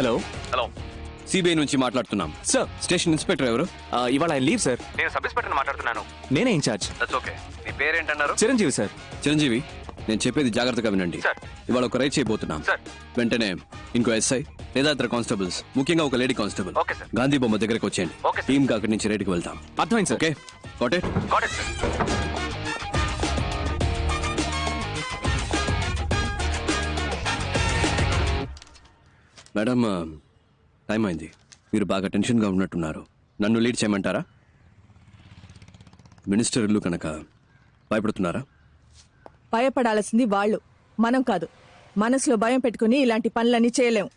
Hello hello, CBI నుంచి మాట్లాడుతున్నాం sir. Station inspector ఎవరు? ఇవాళ ఆయన లీవ్ సార్. నేను సబ్ ఇన్స్పెక్టర్ మాట్లాడుతున్నాను. నేనే ఇన్ఛార్జ్. That's okay. నీ పేరేంటన్నారు? చిరంజీవి సార్. చిరంజీవి, నేను చెప్పేది జాగ్రత్తగా వినండి. సార్. ఇవాళ ఒక రైడ్ చేయబోతున్నాం. సార్. వెంటనే ఇంకో ఎస్ఐ లేదా ఇతర కానిస్టేబుల్స్, ముఖ్యంగా ఒక lady constable okay sir. Gandhi బొమ్మ దగ్గరకు వచ్చేయండి. Okay sir. టీమ్ అక్కడి నుంచి రైడ్కి వెళ్తాం. అర్థమైంది sir. Okay, got it? Got it sir. Madam, time అయింది. మీరు బాగా టెన్షన్గా ఉన్నట్టున్నారు. నన్ను లీడ్ చేయమంటారా? మినిస్టర్ ఇల్లు కనుక భయపడుతున్నారా? భయపడాల్సింది వాళ్ళు, మనం కాదు. మనసులో భయం పెట్టుకుని ఇలాంటి పనులన్నీ చేయలేం.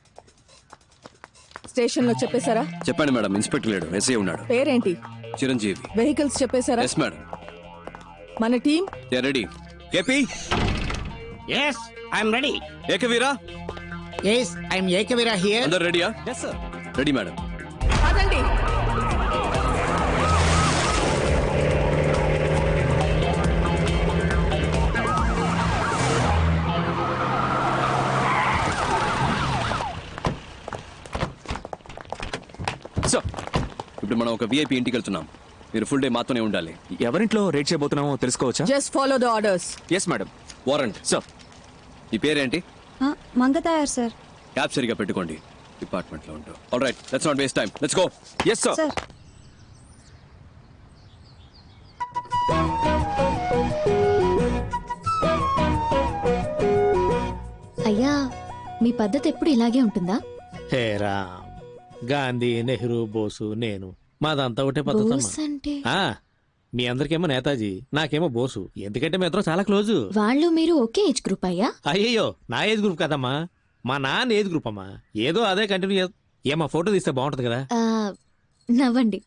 స్టేషన్లో చెప్పేశారా? చెప్పండి మేడం. ఇన్స్పెక్టర్ లేడు, ఎస్ఐ ఉన్నాడు. పేరేంటి? చిరంజీవి. వెహికల్స్ చెప్పేశారా? Yes madam. మన team ready. KP, Yes, I'm ready. Ekavira, Yes, I'm Ekavira here. అందరు రెడీయా? Yes sir. Ready madam. పదండి. సార్, ఇప్పుడు మనం ఒక విఐపి ఇంటికి వెళ్తున్నాం. మీరు ఫుల్ డే మాతోనే ఉండాలి. ఎవరింట్లో రేట్ చేయబోతున్నామో తెలుసుకోవచ్చా? Just follow the orders. Yes madam. Warrant. Sir. ఈ పేరేంటి? మంగతాయారు సార్. క్యాబ్ సరిగా పెట్టుకోండి. డిపార్ట్మెంట్ లో ఉంటాం. All right, let's not waste time, let's go. Yes sir. Sir అయ్యా, మీ పద్ధతి ఎప్పుడు ఇలాగే ఉంటుందా? హేరా, గాంధీ, నెహ్రూ, బోసు, నేను మాదంతా ఒకటే బోస్ పద్ధతి. అంటే మీ అందరికేమో నేతాజీ, నాకేమో బోసు. ఎందుకంటే మీ ఇద్దరం చాలా క్లోజు. వాళ్ళు మీరు ఒకే ఏజ్ గ్రూప్ అయ్యా? అయ్యయ్యో, నా ఏజ్ గ్రూప్ కదమ్మా, మా నాన్న ఏజ్ గ్రూప్ అమ్మా. ఏదో అదే కంటిన్యూ ఏమా ఫోటో తీస్తే బాగుంటది కదా. నవ్వండి.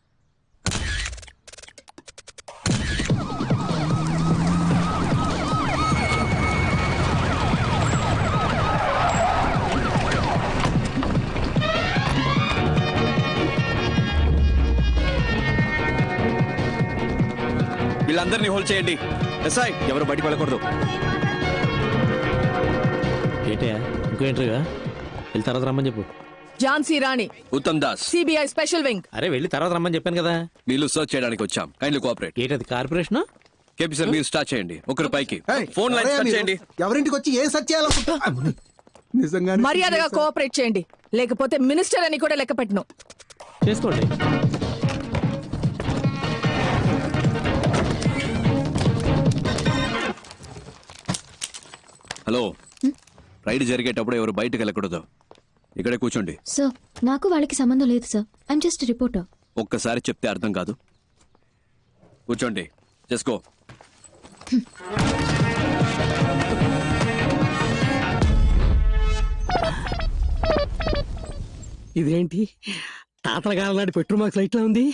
వీళ్ళందరినీ హోల్డ్ చేయండి. ఎస్ఐ, ఎవరు బయటికి వెళ్ళకూడదు. ఏంటయా ఇంకో ఎంట్రీగా? వెళ్ళి తర్వాత రమ్మని చెప్పు. Jhansi Rani, Uttam Das, CBI special wing. అరే వెళ్ళి తర్వాత రమ్మని చెప్పాను కదా. వీళ్ళు సర్చ్ చేయడానికి వచ్చాం. Kindly cooperate. ఏంటది కార్పొరేషన్? కేపీ సార్, మీరు స్టార్ట్ చేయండి. ఒకరి పైకి ఫోన్ లైన్ స్టార్ట్ చేయండి. ఎవరింటికి వచ్చి ఏం సెర్చ్ చేయాలనుకుంటా? నిజంగా మర్యాదగా కోఆపరేట్ చేయండి, లేకపోతే మినిస్టర్ అని కూడా లెక్క పెట్టను. చేసుకోండి. హలో, రైడ్ జరిగేటప్పుడు ఎవరు బయటకు వెళ్ళకూడదు. ఇక్కడే కూర్చోండి. సార్, నాకు వాళ్ళకి సంబంధం లేదు సార్. I'm just reporter. ఒక్కసారి చెప్తే అర్థం కాదు. కూర్చోండి. చేసుకో. ఇదేంటి తాతల కాలం నాటి పెట్రోల్ మార్క్స్ లైట్ లా ఉంది.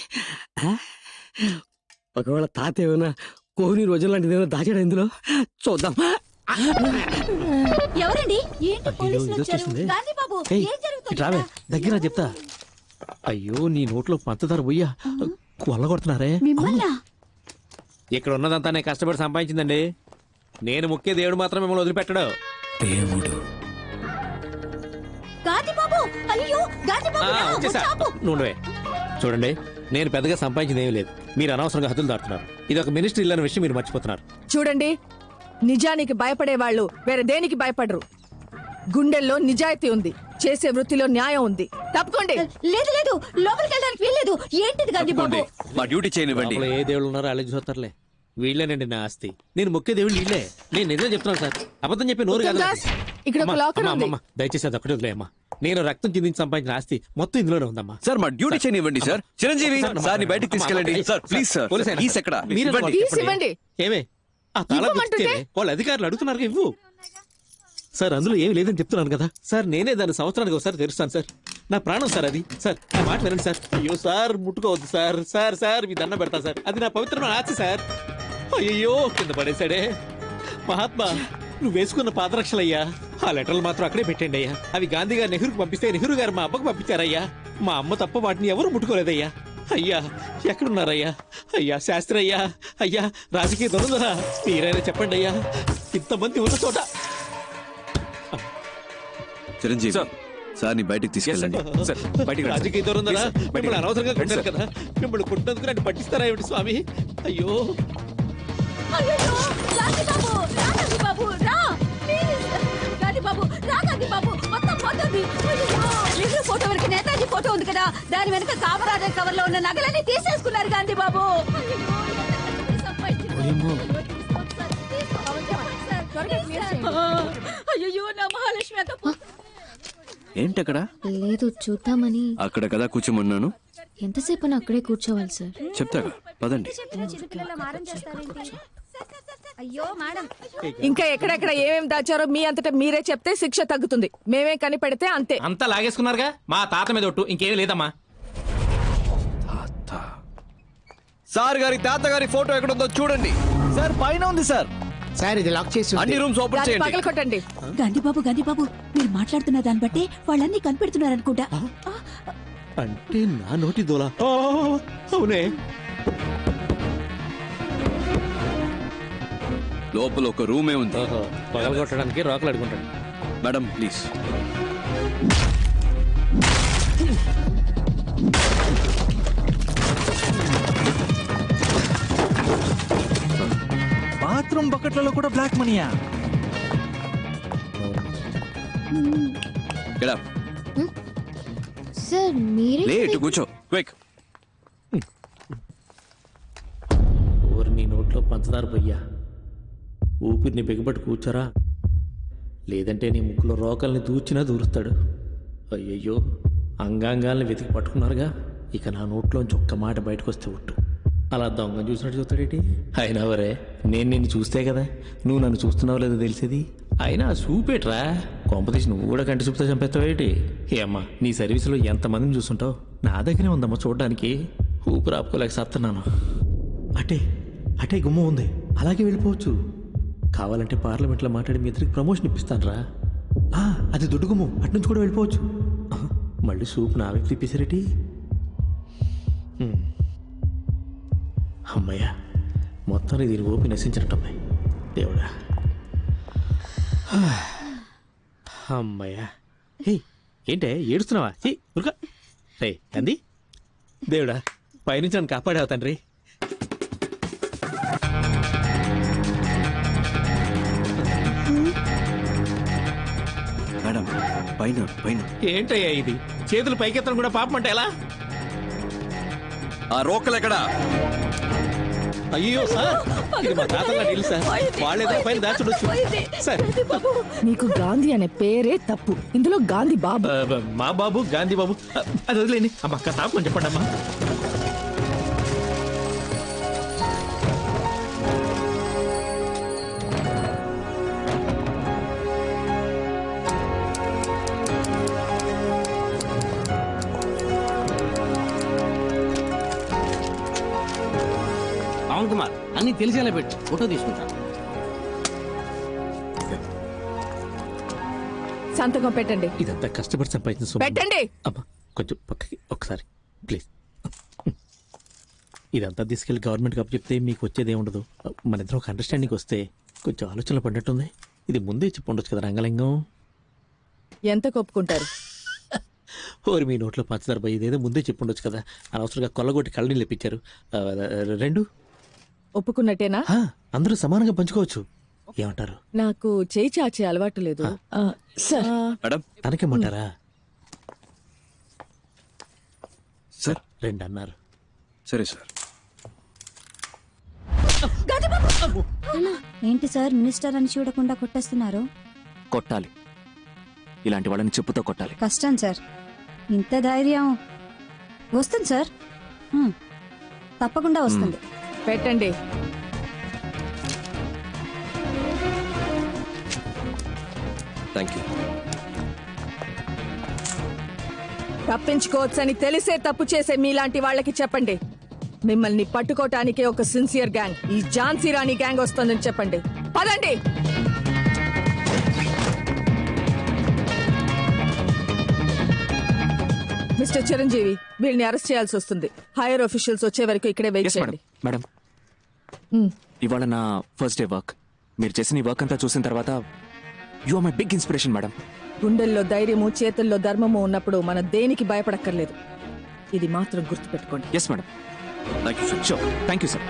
ఒకవేళ తాత ఏమైనా కోహ్లీ రోజుల లాంటిది ఏమైనా దాచాడు ఇందులో, చూద్దాం. ఎవరండి? ఏంటి పోలీసులు ఇది వచ్చారు? వచ్చేసింది. గాంధీ బాబు, ఏయ్, ఏం జరుగుతుంది? ఇటు రావే, దగ్గర చెప్తా. అయ్యో, నీ నోట్లో పంచదార పోయ్యా కొల్లగొడుతున్నారే. మిమ్మల్నా? ఇక్కడ ఉన్నదంతా నేను కష్టపడి సంపాదించిందండి. నేను ముఖ్య దేవుడు మాత్రం మిమ్మల్ని వదిలిపెట్టడు. దేవుడు. గాంధీ బాబు, అయ్యో గాంధీ బాబు, రా, వచ్చేసా. వచ్చాపు. నుండే చూడండి, నేను పెద్దగా సంపాదించింది ఏమీ లేదు. మీరు అనవసరంగా హద్దులు దాటుతున్నారు. ఇది ఒక మినిస్ట్రీ ఇల్లు అనే విషయం మీరు మర్చిపోతున్నారు. చూడండి, నిజానికి భయపడే వాళ్ళు వేరే దేనికి భయపడరు. గుండెల్లో నిజాయితీ ఉంది, చేసే వృత్తిలో న్యాయం ఉంది. తప్పుకోండి. లేదు లేదు, లోపలికి వెళ్ళడానికి వీల్లేదు. ఏంటిది గాంధీ బాబు? తప్పకోండి. మా డ్యూటీ చేయనివ్వండి. లోపల ఏ దేవుళ్ళు ఉన్నారో అలాగే చూస్తారులే. వీళ్ళేనండి నా ఆస్తి. నేను ముఖ్య దేవుళ్ళు వీళ్ళే. నేను నిజం చెప్తున్నాను సార్, అబద్ధం చెప్పి నోరు కాదు. ఉత్తమ్ దాస్, ఇక్కడ ఒక లాకర్ ఉంది. దయచేసి అది ఒకటి వదిలేయమ్మా. నేను రక్తం చిందించి సంపాదించిన ఆస్తి మొత్తం ఇందులోనే ఉందమ్మా. సార్, మా డ్యూటీ చేయనివ్వండి సార్. చిరంజీవి, సార్ ని బయటికి తీసుకెళ్ళండి. Sir please sir. ప్లీజ్ ఎక్కడ? Keys ఇవ్వండి. ఏమే ఆ తాళం ఇవ్వమంటుంటే? తెచ్చితే వాళ్ళ అధికారులు అడుగుతున్నారు, ఇవ్వు. సార్, అందులో ఏమి లేదని చెప్తున్నాను కదా సార్. నేనే దాన్ని సంవత్సరానికి ఒకసారి తెరుస్తాను సార్. నా ప్రాణం సార్ అది. సార్, నా మాట వినండి సార్. అయ్యో సార్, ముట్టుకోవద్దు సార్. సార్ సార్ మీ దండం పెడతా సార్. అది నా పవిత్రమైన ఆస్తి సార్. అయ్యో, కింద పడేశాడే. మహాత్మా, నువ్వు వేసుకున్న పాదరక్షలయ్యా. ఆ లెటర్లు మాత్రం అక్కడే పెట్టండి అయ్యా. అవి గాంధీ గారు నెహ్రూకి పంపిస్తే నెహ్రూ గారు మా అబ్బకు పంపించారయ్యా. మా అమ్మ తప్ప వాటిని ఎవరు ముట్టుకోలేదయ్యా. అయ్యా, ఎక్కడున్నారయ్యా? అయ్యా శాస్త్రి అయ్యా, అయ్యా రాజకీయ దొరదరా, మీరైనా చెప్పండి అయ్యా. ఇంతమంది ఉన్న చోట. చిరంజీవి, సార్ని బయటికి తీసుకెళ్ళండి. సార్ బయటికి రండి, రాజకీయ దూరం ఉందా? సార్. బయటికి మిమ్మల్ని రండి. అనవసరంగా రండి, కొట్టారు సార్. కదా, మిమ్మల్ని కొట్టినందుకు నన్ను పట్టిస్తారా ఏమిటి స్వామి? అయ్యో అయ్యయ్యో, గాంధీ బాబు, రా గాంధీ బాబు, రా. ప్లీజ్. గాంధీ బాబు, రా గాంధీ బాబు, మొత్తం పోతుంది. అయ్యయ్యో, నెహ్రూ ఫోటో వరకు నేతాజీ ఫోటో ఉంది కదా, దాని వెనక కామరాజర్ కవర్ లో ఉన్న నగలన్నీ తీసేసుకున్నారు గాంధీ బాబు. అయ్యయ్యో, ఎంత కష్టపడి సంపాదించారు. అయ్యో, తీసుకోండి సార్, తీసుకోండి సార్. త్వరగా clear చేయండి. అయ్యయ్యో, నా మహాలక్ష్మి అక్క ఏంటక్కడ? లేదు చూద్దామని. అక్కడ కదా కూర్చోమన్నాను. ఎంతసేపు అని అక్కడే కూర్చోవాలి సార్? చెప్తాగా, పదండి. అయ్యో మేడం, ఇంకా ఎక్కడెక్కడ ఏమేమి దాచారో మీ అంతటా మీరే చెప్తే శిక్ష తగ్గుతుంది. మేమే కనిపెడితే అంతే. అంతా లాగేసుకున్నారుగా, మా తాత మీద ఒట్టు, ఇంకేమీ లేదమ్మా. సార్ గారి తాతగారి ఫోటో ఎక్కడుందో చూడండి. సార్ పైన ఉంది సార్. సార్ ఇది లాక్ చేసి అన్ని రూమ్స్ ఓపెన్ దాన్ని చేయండి. పగల కొట్టండి. గాంధీ బాబు మీరు మాట్లాడుతున్న దాన్ని బట్టి వాళ్ళన్నీ కనిపెడుతున్నారు అనుకుంటా. అంటే నా నోటి దోలా? అవునే. లోపల ఒక రూమే ఉంది. పగలగొట్టడానికి రాకలు అడుగుంటాడు. Madam please. బాత్రూమ్ బకెట్లలో కూడా బ్లాక్ మనీయా? Get up. సార్ మీరే లేట్ కూర్చో క్విక్. ఊరి నీ నోట్లో పంచదార పొయ్యా, ఊపిరిని బిగబట్టి కూర్చోరా, లేదంటే నీ ముక్కులో రోకల్ని దూచినా దూరుస్తాడు. అయ్యయ్యో, అంగాంగాల్ని వెతికి పట్టుకున్నారుగా, ఇక నా నోట్లోంచి ఒక్క మాట బయటకు వస్తే ఒట్టు. అలా దొంగ చూసినట్టు చూస్తాడేటి? అయినా వరే, నేను నిన్ను చూస్తే కదా నువ్వు నన్ను చూస్తున్నావు లేదో తెలిసేది. అయినా చూపేట్రా, కొంపతీసి నువ్వు కూడా కంటి చూపుతా చంపేస్తావేటి? ఏ అమ్మా, నీ సర్వీసులో ఎంతమందిని చూస్తుంటావు, నా దగ్గరే ఉందమ్మా చూడడానికి. ఊపిరి ఆపుకోలేక సత్తున్నాను. అటే అటే గుమ్మ ఉంది, అలాగే వెళ్ళిపోవచ్చు. కావాలంటే పార్లమెంట్లో మాట్లాడి మీ ఇద్దరికి ప్రమోషన్ ఇప్పిస్తాను రా. అది దొడ్డు గుమ్ము, అట్నుంచి కూడా వెళ్ళిపోవచ్చు. మళ్ళీ సూప్ నా వైపు తిప్పేసారేటి? అమ్మయ్యా, మొత్తం దీని ఓపి నశించినట్టమ్మాయి దేవుడా. అమ్మయ్యా. హే, ఏంటే ఏడుస్తున్నావా? ఉరుక రే అంది. దేవుడా, పైనుంచి నన్ను కాపాడావు తండ్రి. మేడం పైన పైన. ఏంటయ్యా ఇది, చేతులు పైకెత్తడం కూడా పాపం అంటే ఎలా? ఆ రోకలు ఎక్కడా? అయ్యో సార్, ఇది మా తాతల నీళ్ళు సార్, వాళ్ళేదో పైన దాచుడొచ్చు సార్. నీకు గాంధీ అనే పేరే తప్పు, ఇందులో గాంధీ బాబు. మా బాబు గాంధీ బాబు అది వదిలేండి అమ్మ. అక్క తాపని చెప్పండి అమ్మా. పవన్ కుమార్ అన్ని తెలిసేలా పెట్టు, ఫోటో తీసుకుంటాను. సంతకం పెట్టండి. ఇదంతా కష్టపడి సంపాదించిన సొమ్ము. పెట్టండి. అమ్మా కొంచెం పక్కకి ఒకసారి ప్లీజ్. ఇదంతా తీసుకెళ్లి గవర్నమెంట్కి అప్పు చెప్తే మీకు వచ్చేది ఏముండదు. మన ఇద్దరు ఒక అండర్స్టాండింగ్ వస్తే కొంచెం ఆలోచనలు పడినట్టుంది. ఇది ముందే చెప్పి ఉండొచ్చు కదా రంగలింగం. ఎంత కొప్పుకుంటారు? ఓరి మీ నోట్లో పంచదార పోయి, ఇదేదో ముందే చెప్పి ఉండొచ్చు కదా. అనవసరంగా కొల్లగొట్టి కళ్ళని లేపించారు. 2 ఒప్పుకున్నట్టేనా? అందరూ సమానంగా పంచుకోవచ్చు. ఏమంటారు? నాకు చేయి చాచే అలవాటు లేదు. Sir madam తనకేమంటారా? సార్ 2 అన్నారు. సరే సార్. ఏంటి సార్, మినిస్టర్ అని చూడకుండా కొట్టేస్తున్నారు? కొట్టాలి, ఇలాంటి వాళ్ళని చెప్పుతో కొట్టాలి. కష్టం సార్, ఇంత ధైర్యం వస్తుంది సార్. తప్పకుండా వస్తుంది. పెట్టండి. Thank you. తప్పించుకోవచ్చని తెలిసే తప్పు చేసే మీలాంటి వాళ్ళకి చెప్పండి, మిమ్మల్ని పట్టుకోటానికే ఒక సిన్సియర్ గ్యాంగ్, ఈ ఝాన్సీ రాణి గ్యాంగ్ వస్తుందని చెప్పండి. పదండి. మిస్టర్ చిరంజీవి, వీళ్ళని అరెస్ట్ చేయాల్సి వస్తుంది. హైయర్ ఆఫీషియల్స్ వచ్చే వరకు ఇక్కడే వెయిట్ ఎస్ మేడం. చేయండి. మేడం, ఇవాళ నా ఫస్ట్ డే వర్క్. మీరు చేసిన ఈ వర్క్ అంతా చూసిన తర్వాత you are my big inspiration madam. గుండెల్లో ధైర్యము చేతుల్లో ధర్మము ఉన్నప్పుడు మనం దేనికి భయపడక్కర్లేదు. ఇది మాత్రం గుర్తుపెట్టుకోండి. Yes madam. Thank you sir. Sure. Thank you sir.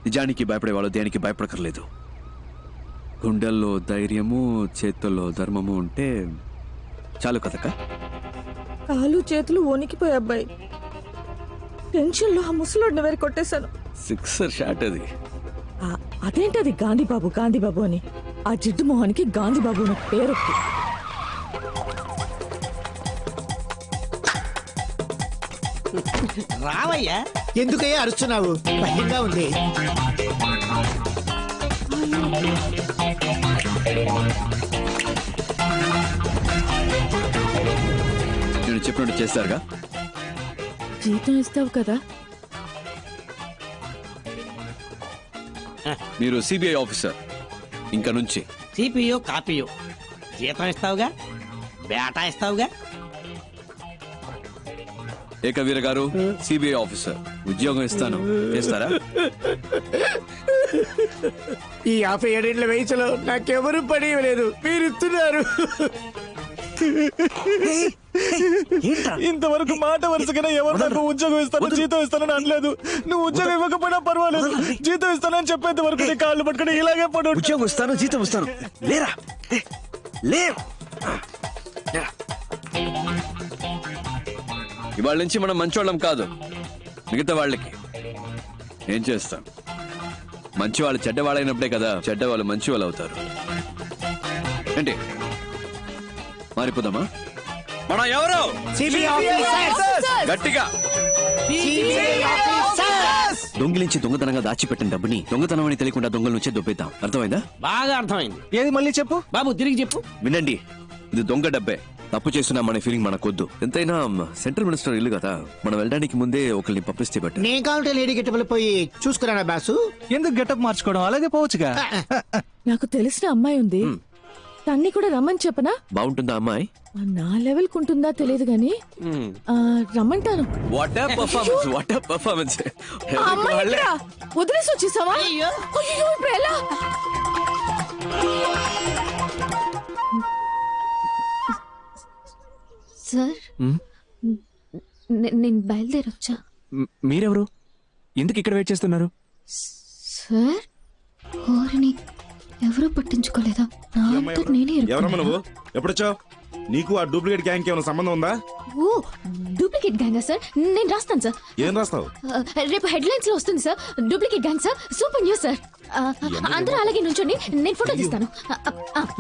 నిజానికి భయపడేవాళ్ళు దేనికి భయపడకర్లేదు. గుండెల్లో ధైర్యము చేతుల్లో ధర్మము ఉంటే చాలు కదక్క. కాలు చేతులు వణికిపోయి అబ్బాయి. టెన్షన్లో ఆ ముసలోడిని వేరు కొట్టేశాను. సిక్సర్ షాట్ అది. అదేంటది గాంధీబాబు అని. ఆ జిడ్డు మొహానికి గాంధీబాబు అనే పేరు. రావయ్యా, ఎందుకయ్యా అరుస్తున్నావు? భయంగా ఉంది. నేను చెప్పినట్టు చేస్తారుగా. జీతం ఇస్తావు కదా. మీరు సిబిఐ ఆఫీసర్. ఇంకా నుంచి సిపియో కాపీయో జీతం ఇస్తావుగా, బేటా ఇస్తావుగా. ఏకవీర గారు సిబిఐ ఆఫీసర్, ఉద్యోగం ఇస్తాను, చేస్తారా? ఈ 57 వయసులో నాకెవరు పని ఇవ్వలేదు, మీరు ఇస్తున్నారు. ఇంతవరకు మాట వరుసగానే ఎవరు నాకు ఉద్యోగం ఇస్తాను జీతం ఇస్తానని అనలేదు. నువ్వు ఉద్యోగం ఇవ్వకపోయినా పర్వాలేదు, జీతం ఇస్తానని చెప్పేంత వరకు నీ కాళ్ళు పట్టుకుని ఇలాగే పడు. ఉద్యోగం ఇస్తాను జీతం ఇస్తాను, లేరా లే. ఇవాళ నుంచి మనం మంచోళ్ళం కాదు. మిగతా వాళ్ళకి ఏం చేస్తాం? మంచి వాళ్ళు చెడ్డవాళ్ళైనప్పుడే కదా చెడ్డవాళ్ళు మంచి వాళ్ళు అవుతారు. ఏంటి మారిపోదామా? మన ఎవరు? గట్టిగా. దొంగిలించి దొంగతనంగా దాచిపెట్టిన డబ్బుని దొంగతనం అని తెలియకుండా దొంగల నుంచే దొబ్బేద్దాం. అర్థమైందా? బాగా అర్థమైంది. ఏది మళ్ళీ చెప్పు బాబు, తిరిగి చెప్పు. వినండి, ఇది దొంగ డబ్బే. తప్పు చేస్తున్నామనే ఫీలింగ్ మనకొద్దు. ఎంతైనా సెంట్రల్ మినిస్టర్ ఇల్లు కదా, మనం వెళ్ళడానికి ముందే ఒకరిని పబ్లిసిటీ పెట్టాలి. నేను కావాలంటే లేడీ గెటబుల్ పోయి చూసుకురానా బాసు? ఎందుకు గెటప్ మార్చుకోవడం, అలాగే పోవచ్చుగా. నాకు తెలిసిన అమ్మాయి ఉంది, తన్ని కూడా రమ్మని చెప్పనా? బాగుంటుందా అమ్మాయి? నా లెవెల్ కుంటుందా తెలియదు గాని రమ్మంటాను. What a performance, what a performance. ఆ అమ్మాయి ఎక్కడా? వదిలేసి వచ్చేసావా? అయ్యో, ఇప్పుడు ఎలా? సార్ నేను బయలుదేరొచ్చా? మీరెవరు? ఎందుకు ఇక్కడ వెయిట్ చేస్తున్నారు? సార్ ఓరిని ఎవరూ పట్టించుకోలేదా? నా అంతట నేనే ఎవరమ్మా నువ్వు? ఇరుక్కున్నానా? ఎప్పుడొచ్చావు? నీకు ఆ డూప్లికేట్ గ్యాంగ్ ఏమైనా సంబంధం ఉందా? ఓ డూప్లికేట్ గ్యాంగా సార్? నేను రాస్తాను సార్. ఏం రాస్తావు? రేపు హెడ్లైన్స్ లో వస్తుంది sir. Duplicate gang sir, super news sir. అందరూ అలాగే నుంచోండి, నేను ఫోటో తీస్తాను.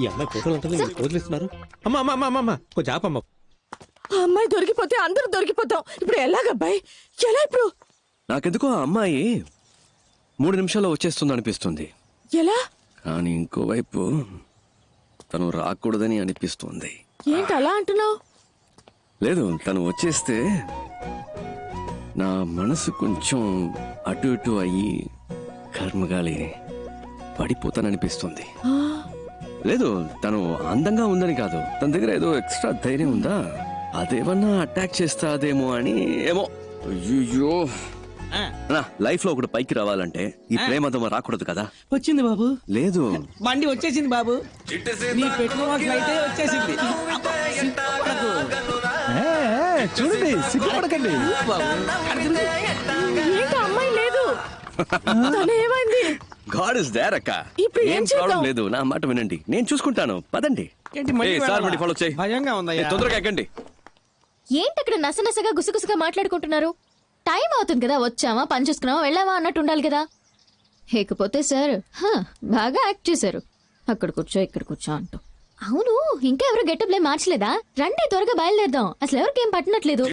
ఈ అమ్మాయి ఫోటోలు అంటే వదిలిస్తున్నారు. అమ్మా అమ్మా అమ్మా అమ్మా కొంచెం ఆపమ్మా. ఆ అమ్మాయి దొరికిపోతే అందరూ దొరికిపోతాం. ఇప్పుడు ఎలాగబ్బాయి, ఎలా ఇప్పుడు? నాకెందుకో ఆ అమ్మాయి 3 నిమిషాల్లో వచ్చేస్తుంది అనిపిస్తుంది. ఎలా? కానీ ఇంకోవైపు తను రాకూడదని అనిపిస్తుంది. ఏంటి అలా అంటున్నావు? లేదు, తను వచ్చేస్తే నా మనసు కొంచెం అటు ఇటు అయ్యి కర్మగాలి పడిపోతాననిపిస్తుంది. లేదు, తను అందంగా ఉందని కాదు, తన దగ్గర ఏదో ఎక్స్ట్రా ధైర్యం ఉందా, అదేమన్నా అటాక్ చేస్తాదేమో అని. ఏమో. అయ్యో, లైఫ్ లో ఒకటి పైకి రావాలంటే ఈ ప్రేమతో రాకూడదు కదా. వచ్చింది బాబు. లేదు, బండి వచ్చేసింది బాబు. నీ పెట్రోల్ ఫ్లైట్ వచ్చేసింది. చూడండి, సిగ్గుపడకండి. ఏంటి అమ్మాయి లేదు? తను ఏమైంది? గాడ్ ఇస్ దేర్ అక్క. ఇప్పుడు ఏం ఏం చేద్దాం? ప్రాబ్లం లేదు, నా మాట వినండి, నేను చూసుకుంటాను. పదండి. ఏంటి మళ్ళీ ఏయ్, సార్ వెళ్ళాలా? మళ్ళీ ఫాలో చేయి. భయంగా ఉందయ్యా. తొందరగా ఎక్కండి. ఏంటి అక్కడ నసనసగా గుసగుసగా మాట్లాడుకుంటున్నారు? టైం అవుతుంది కదా, వచ్చామా పని చేసుకున్నావా వెళ్ళావా అన్నట్టు ఉండాలి కదా. లేకపోతే సార్ బాగా యాక్ట్ చేశారు, అక్కడ కూర్చో ఇక్కడ కూర్చో అంటూ. అవును, ఇంకా ఎవరు గెటప్లే మార్చలేదా? రండి త్వరగా బయలుదేరదాం, అసలు ఎవరికేం పట్టినట్లేదు.